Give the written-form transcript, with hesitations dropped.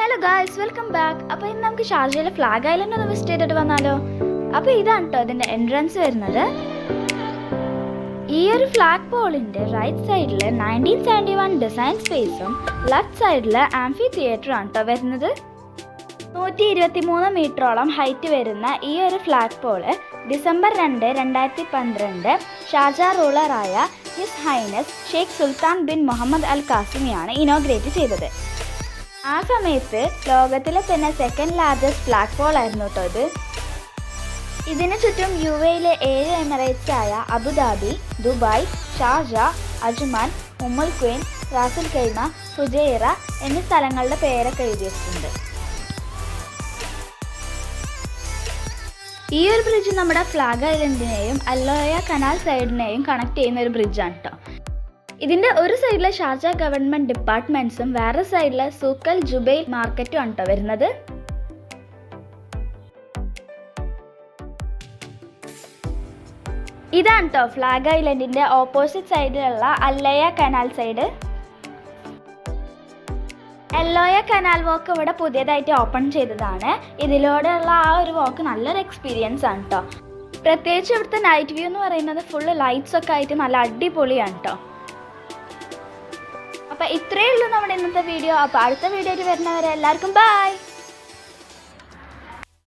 Hello guys, welcome back. അപ്പോൾ ഇന്ന് നമുക്ക് ഷാർജയിലെ ഫ്ലാഗ് ഐലൻഡ് ഒന്ന് വിസിറ്റ് ചെയ്തിട്ട് വന്നാലോ? അപ്പോൾ ഇതാണ് കേട്ടോ ഇതിൻ്റെ എൻട്രൻസ് വരുന്നത്. ഈ ഒരു ഫ്ലാഗ് പോളിൻ്റെ റൈറ്റ് സൈഡിൽ 1971 ഡിസൈൻ സ്പേസും ലെഫ്റ്റ് സൈഡിൽ ആംഫി തിയേറ്ററും ആണ് കേട്ടോ വരുന്നത്. 123 മീറ്ററോളം ഹൈറ്റ് വരുന്ന ഈ ഒരു ഫ്ലാഗ് പോള് ഡിസംബർ 2, 2012 ഷാർജ റൂളറായ his highness Sheikh Sultan bin Muhammad Al കാസിമിയാണ് ഇനോഗ്രേറ്റ് ചെയ്തത്. ആ സമയത്ത് ലോകത്തിലെ തന്നെ സെക്കൻഡ് ലാർജസ്റ്റ് ഫ്ലാഗ് പോൾ ആയിരുന്നു കേട്ടോ ഇത്. ഇതിനു ചുറ്റും UAE 7 എമിറേറ്റ്സ് ആയ അബുദാബി, ദുബായ്, ഷാർജ, അജ്മാൻ, ഉമ്മുൽ ഖുവൈൻ, റാസുൽ ഖൈമ, ഫുജൈറ എന്നീ സ്ഥലങ്ങളുടെ പേരൊക്കെ എഴുതിയിട്ടുണ്ട്. ഈ ഒരു ബ്രിഡ്ജ് നമ്മുടെ ഫ്ലാഗ് ഐലൻഡിനെയും അല്ലോയ കനാൽ സൈഡിനെയും കണക്ട് ചെയ്യുന്ന ഒരു ബ്രിഡ്ജാണ് കേട്ടോ. ഇതിൻ്റെ ഒരു സൈഡിലെ ഷാർജ ഗവൺമെൻറ് ഡിപ്പാർട്ട്മെൻറ്റ്സും വേറെ സൈഡിലെ സൂക്കൽ ജുബൈൽ മാർക്കറ്റും ആണ് കേട്ടോ വരുന്നത്. ഇതാണ് കേട്ടോ ഫ്ലാഗ് ഐലൻഡിൻ്റെ ഓപ്പോസിറ്റ് സൈഡിലുള്ള അല്ലയ കനാൽ സൈഡ്. അല്ലോയ കനാൽ വാക്ക് ഇവിടെ പുതിയതായിട്ട് ഓപ്പൺ ചെയ്തതാണ്. ഇതിലൂടെയുള്ള ആ ഒരു വാക്ക് നല്ലൊരു എക്സ്പീരിയൻസ് ആണ് കേട്ടോ. പ്രത്യേകിച്ച് ഇവിടുത്തെ നൈറ്റ് വ്യൂ എന്ന് പറയുന്നത് ഫുള്ള് ലൈറ്റ്സ് ഒക്കെ ആയിട്ട് നല്ല അടിപൊളിയാണ് കേട്ടോ. അപ്പോൾ ഇത്രയേ ഉള്ളൂ നമ്മുടെ ഇന്നത്തെ വീഡിയോ. അപ്പോൾ അടുത്ത വീഡിയോയിൽ വരുന്നവരെ എല്ലാവർക്കും ബൈ.